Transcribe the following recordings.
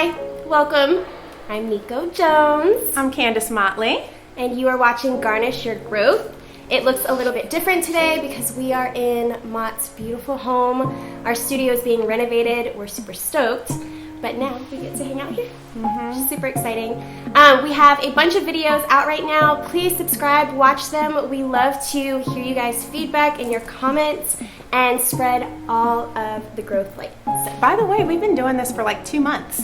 Hi, welcome. I'm Niko Jones. I'm Candice Motley. And you are watching Garnish Your Growth. It looks a little bit different today because we are in Mott's beautiful home. Our studio is being renovated. We're super stoked. But now we get to hang out here, which is super exciting. We have a bunch of videos out right now. Please subscribe, watch them. We love to hear you guys' feedback and your comments and spread all of the growth light. So, by the way, we've been doing this for like 2 months.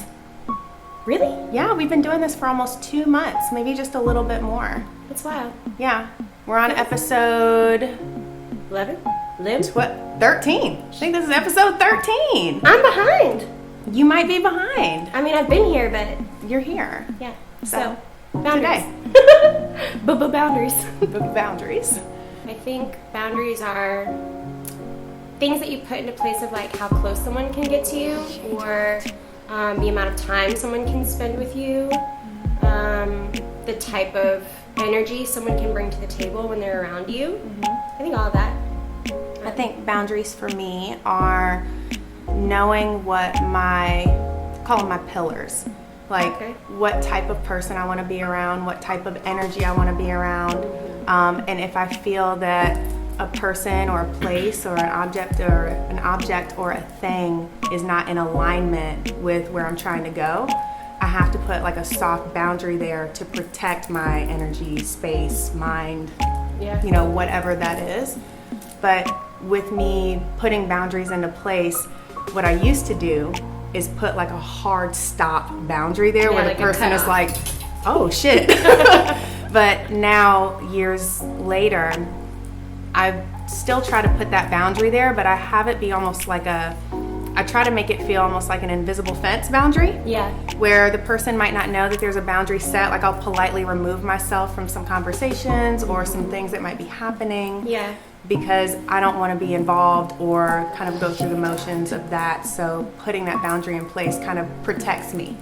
Really? Yeah, we've been doing this for almost 2 months, maybe just a little bit more. That's wild. Yeah, we're on episode 11? 13. I think this is episode 13. I'm behind. You might be behind. I mean, I've been here, but you're here. Yeah. So boundaries. Today. Boundaries. Boundaries. I think boundaries are things that you put into place of like how close someone can get to you, or the amount of time someone can spend with you, the type of energy someone can bring to the table when they're around you. I think all of that. I think boundaries for me are knowing what call them my pillars. Like what type of person I want to be around, what type of energy I want to be around. And if I feel that a person or a place or an object or a thing is not in alignment with where I'm trying to go, I have to put like a soft boundary there to protect my energy, space, mind, whatever that is. But with me putting boundaries into place, what I used to do is put like a hard stop boundary there where like the person is like, oh shit. But now, years later, I still try to put that boundary there, but I have it be almost like I try to make it feel almost like an invisible fence boundary. Yeah. Where the person might not know that there's a boundary set. Like I'll politely remove myself from some conversations or some things that might be happening. Yeah. Because I don't want to be involved or kind of go through the motions of that. So putting that boundary in place kind of protects me.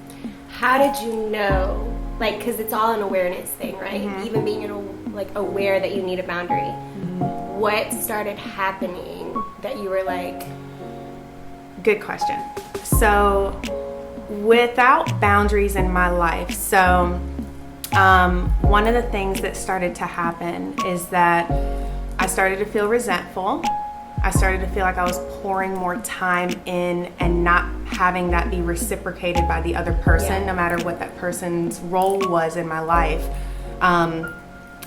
How did you know? Like, because it's all an awareness thing, right? Even being aware that you need a boundary. What started happening that you were like? Good question. So without boundaries in my life, one of the things that started to happen is that I started to feel resentful. I started to feel like I was pouring more time in and not having that be reciprocated by the other person, no matter what that person's role was in my life.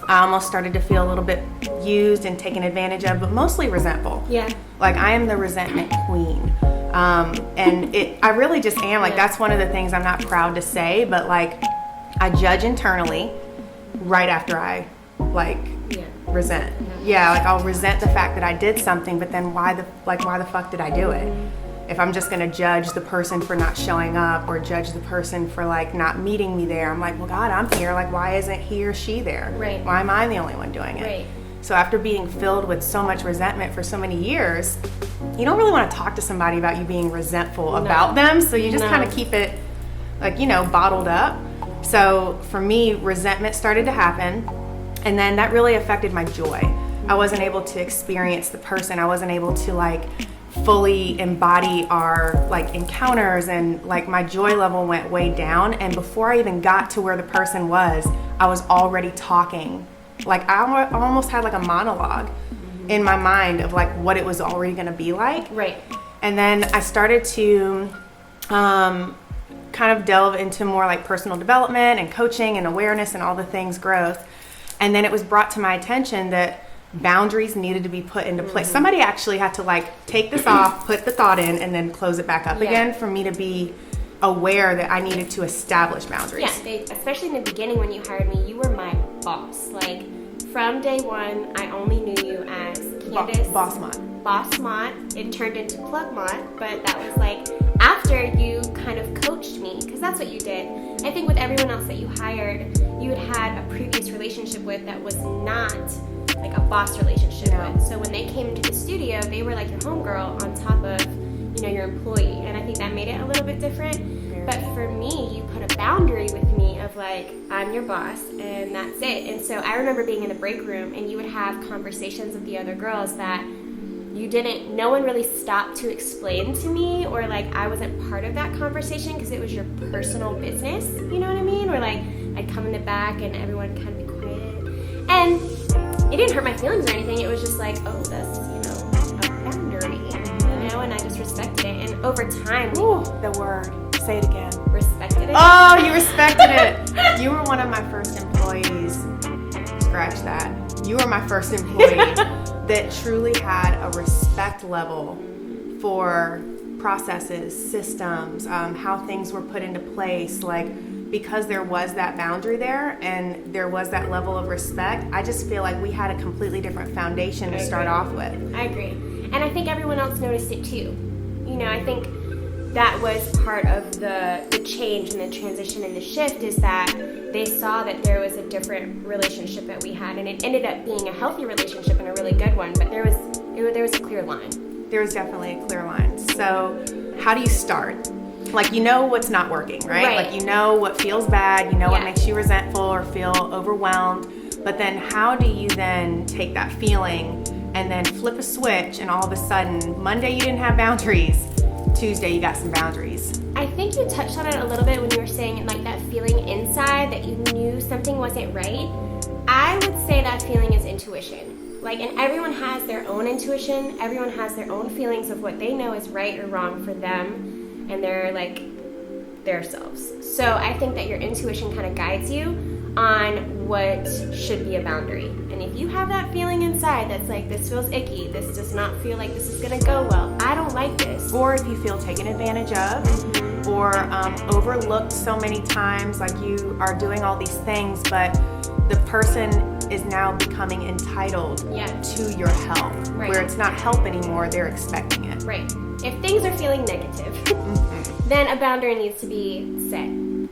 I almost started to feel a little bit used and taken advantage of, but mostly resentful. Yeah. Like I am the resentment queen. And I really just am. Like that's one of the things I'm not proud to say, but like I judge internally right after I resent. Yeah, like I'll resent the fact that I did something, but then why the fuck did I do it? If I'm just gonna judge the person for not showing up or judge the person for like not meeting me there, I'm like, well God, I'm here, like why isn't he or she there? Right. Why am I the only one doing it? Right. So after being filled with so much resentment for so many years, you don't really want to talk to somebody about you being resentful about them, so you just kind of keep it bottled up. So for me, resentment started to happen, and then that really affected my joy. I wasn't able to experience the person. I wasn't able to fully embody our encounters, and my joy level went way down. And before I even got to where the person was, I was already talking. I almost had a monologue in my mind of what it was already gonna be like. Right. And then I started to kind of delve into more personal development and coaching and awareness and all the things, growth. And then it was brought to my attention that boundaries needed to be put into place. Somebody actually had to take this off, put the thought in, and then close it back up again for me to be aware that I needed to establish boundaries. Yeah, especially in the beginning when you hired me, you were my boss. From day one, I only knew you as Candice. Boss Mott. It turned into Plug Mott, but that was after you kind of coached me, because that's what you did. I think with everyone else that you hired, you had a previous relationship with that was not a boss relationship with. So when they came into the studio, they were your homegirl on top of your employee, and I think that made it a little bit different. But for me, you put a boundary with me of I'm your boss and that's it. And so I remember being in the break room and you would have conversations with the other girls that no one really stopped to explain to me, or like I wasn't part of that conversation because it was your personal business, you know what I mean? Or like I'd come in the back and everyone would kind of be quiet. And it didn't hurt my feelings or anything. It was just like, oh, that's, a boundary, and I just respected it. And over time, the word. Say it again. Respected it. Oh, you respected it. You were one of my first employees. Scratch that. You were my first employee that truly had a respect level for processes, systems, how things were put into place. Like, because there was that boundary there and there was that level of respect, I just feel like we had a completely different foundation to start off with. I agree. And I think everyone else noticed it too. I think that was part of the change and the transition and the shift, is that they saw that there was a different relationship that we had, and it ended up being a healthy relationship and a really good one, but there was a clear line. There was definitely a clear line. So how do you start? Like, what's not working, right? Like, what feels bad, what makes you resentful or feel overwhelmed, but then how do you then take that feeling and then flip a switch, and all of a sudden, Monday you didn't have boundaries, Tuesday you got some boundaries? I think you touched on it a little bit when you were saying like that feeling inside that you knew something wasn't right. I would say that feeling is intuition. Like, and everyone has their own intuition. Everyone has their own feelings of what they know is right or wrong for them and their selves. So I think that your intuition kind of guides you on what should be a boundary. And if you have that feeling inside that's like, this feels icky, this does not feel like this is gonna go well, I don't like this. Or if you feel taken advantage of, or overlooked so many times, like you are doing all these things, but the person is now becoming entitled to your help, where it's not help anymore, they're expecting it. Right. If things are feeling negative, then a boundary needs to be set.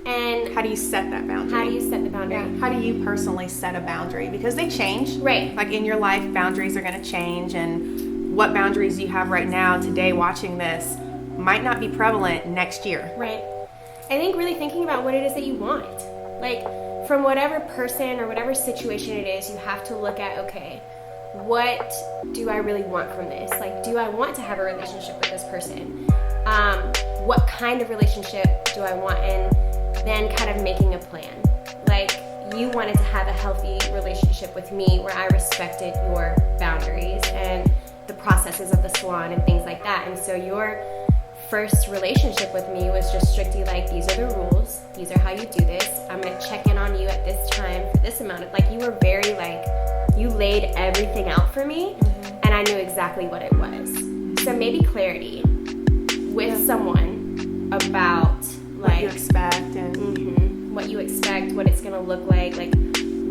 And how do you set that boundary? How do you set the boundary? Yeah. How do you personally set a boundary? Because they change. Right. Like in your life, boundaries are going to change, and what boundaries you have right now, today, watching this, might not be prevalent next year. Right. I think really thinking about what it is that you want. Like, from whatever person or whatever situation it is, you have to look at, okay, what do I really want from this? Like, do I want to have a relationship with this person? What kind of relationship do I want? And then kind of making a plan. Like, you wanted to have a healthy relationship with me where I respected your boundaries and the processes of the salon and things like that. And so your first relationship with me was just strictly like, these are the rules, these are how you do this, I'm gonna check in on you at this time for this amount of, like, you were very like, you laid everything out for me, and I knew exactly what it was. So maybe clarity with someone about like what you expect and what you expect, what it's gonna look like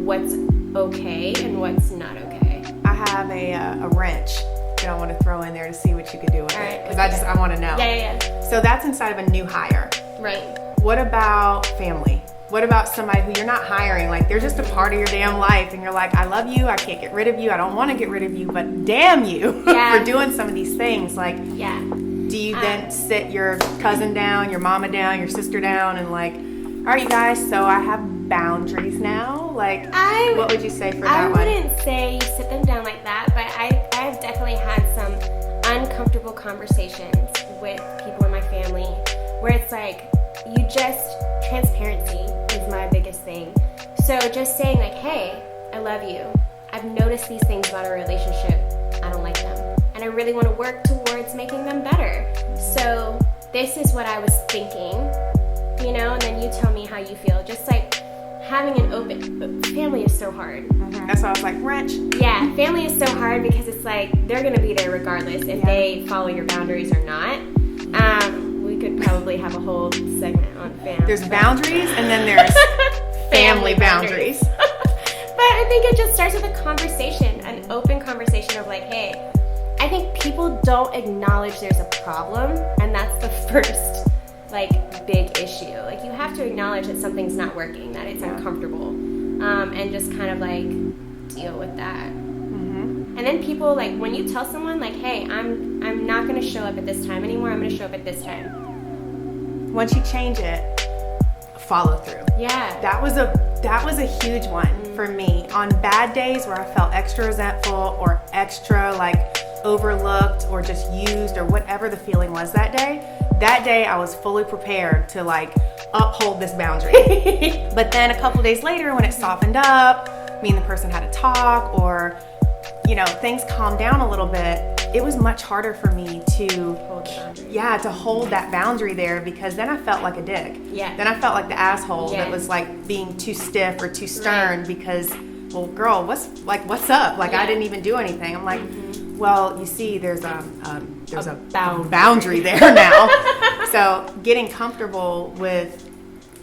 what's okay and what's not okay. I have a wrench that I want to throw in there to see what you could do with it, because I want to know. Yeah. So that's inside of a new hire. Right. What about family? What about somebody who you're not hiring? Like, they're just a part of your damn life, and you're like, I love you, I can't get rid of you, I don't want to get rid of you, but damn you for doing some of these things. Like, do you then sit your cousin down, your mama down, your sister down, and like, all right, you guys, so I have boundaries now? Like, what would you say for that one? I wouldn't say you sit them down like that, but I've definitely had some uncomfortable conversations with people in my family where it's like, transparency is my biggest thing. So just saying like, hey, I love you. I've noticed these things about our relationship. I don't like them. And I really want to work towards making them better. So this is what I was thinking, and then you tell me how you feel. Just like having an open, family is so hard. That's why I was like, wrench. Yeah, family is so hard because it's like, they're going to be there regardless if they follow your boundaries or not. We could probably have a whole segment on family. There's boundaries, and then there's family boundaries. But I think it just starts with a conversation, an open conversation of like, hey, I think people don't acknowledge there's a problem, and that's the first big issue. Like, you have to acknowledge that something's not working, that it's uncomfortable, and just kind of like deal with that. And then people, like, when you tell someone like, hey, I'm not going to show up at this time anymore, I'm going to show up at this time. Once you change it, follow through. Yeah. That was a huge one for me. On bad days where I felt extra resentful or extra like overlooked or just used or whatever the feeling was that day I was fully prepared to like uphold this boundary. But then a couple days later, when it softened up, me and the person had a talk, or things calmed down a little bit, it was much harder for me to hold that boundary there, because then I felt like a dick. Yeah. Then I felt like the asshole that was like being too stiff or too stern because, well, girl, what's up? Like, I didn't even do anything. I'm like, well, you see, there's a boundary there now. So getting comfortable with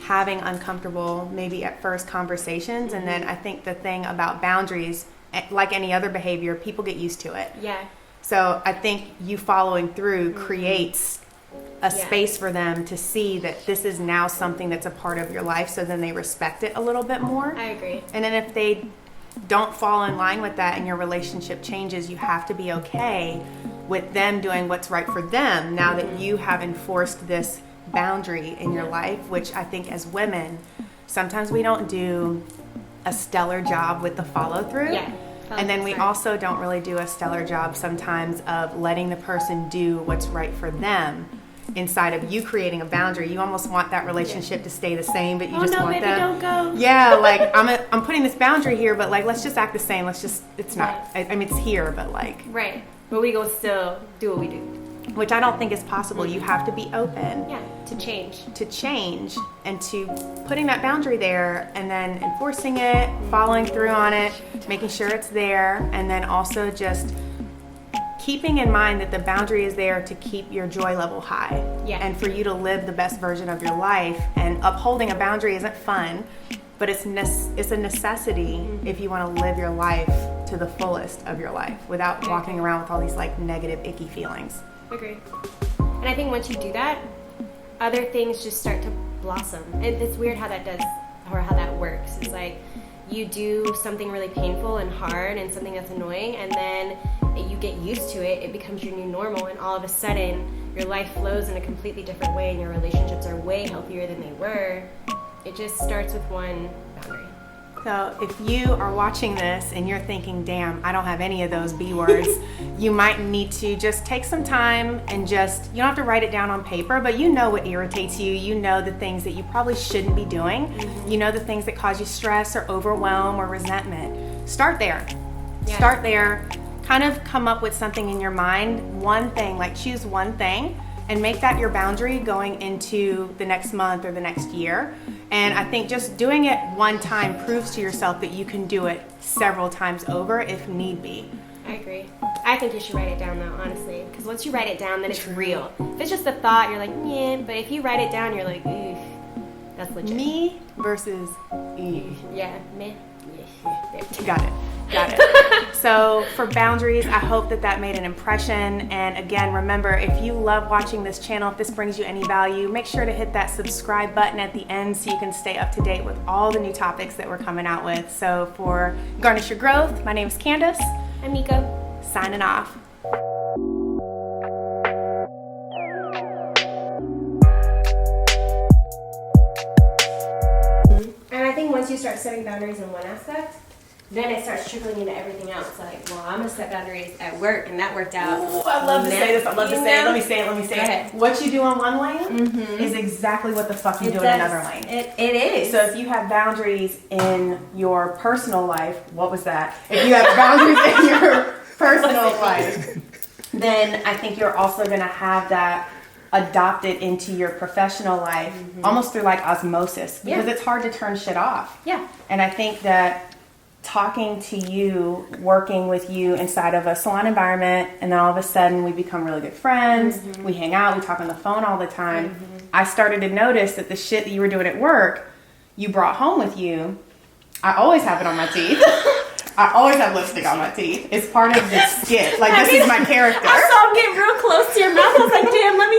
having uncomfortable, maybe at first, conversations. And then I think the thing about boundaries, like any other behavior, people get used to it. Yeah. So I think you following through creates a space for them to see that this is now something that's a part of your life, so then they respect it a little bit more. I agree. And then if they don't fall in line with that and your relationship changes, you have to be okay with them doing what's right for them now that you have enforced this boundary in your life, which I think as women, sometimes we don't do a stellar job with the follow through. Yeah. And then we also don't really do a stellar job sometimes of letting the person do what's right for them inside of you creating a boundary. You almost want that relationship to stay the same, but you want baby, them. Don't go. Yeah, like I'm putting this boundary here, but like let's just act the same. It's not. I mean, it's here, but like. Right. But we go still do what we do. Which I don't think is possible. You have to be open. Yeah, to change. And to putting that boundary there and then enforcing it, following through on it, making sure it's there, and then also just keeping in mind that the boundary is there to keep your joy level high. Yeah. And for you to live the best version of your life. And upholding a boundary isn't fun, but it's a necessity if you want to live your life to the fullest of your life without walking around with all these like negative, icky feelings. Agree. And I think once you do that, other things just start to blossom. And it's weird how that does, or how that works. It's like you do something really painful and hard and something that's annoying, and then you get used to it. It becomes your new normal, and all of a sudden your life flows in a completely different way, and your relationships are way healthier than they were. It just starts with one boundary. So if you are watching this and you're thinking, damn, I don't have any of those B words, you might need to just take some time and you don't have to write it down on paper, but you know what irritates you. You know the things that you probably shouldn't be doing. Mm-hmm. You know the things that cause you stress or overwhelm or resentment. Start there. Yeah. Start there. Kind of come up with something in your mind. One thing, like choose one thing and make that your boundary going into the next month or the next year. And I think just doing it one time proves to yourself that you can do it several times over if need be. I agree. I think you should write it down though, honestly. Because once you write it down, then it's real. If it's just a thought, you're like, yeah. But if you write it down, you're like, ew. That's legit. Me versus ew. Yeah, me. Yeah. Got it. So for boundaries, I hope that made an impression. And again, remember, if you love watching this channel, if this brings you any value, make sure to hit that subscribe button at the end so you can stay up to date with all the new topics that we're coming out with. So for Garnish Your Growth, my name is Candice. I'm Niko. Signing off. And I think once you start setting boundaries in one aspect, then it starts trickling into everything else. Like, well, I'm gonna set boundaries at work, and that worked out. Ooh, I love to say this. I love to say it. Let me say it. What you do in one lane is exactly what the fuck you do in another lane. It is. So if you have boundaries in your personal life, what was that? If you have boundaries in your personal life, then I think you're also gonna have that adopted into your professional life, almost through like osmosis, because it's hard to turn shit off. Yeah. And I think that talking to you, working with you inside of a salon environment, and then all of a sudden we become really good friends, we hang out, we talk on the phone all the time. I started to notice that the shit that you were doing at work, you brought home with you. I always have it on my teeth. I always have lipstick on my teeth. It's part of the skit. Like, this is my character. I saw him get real close to your mouth. I was like, damn, let me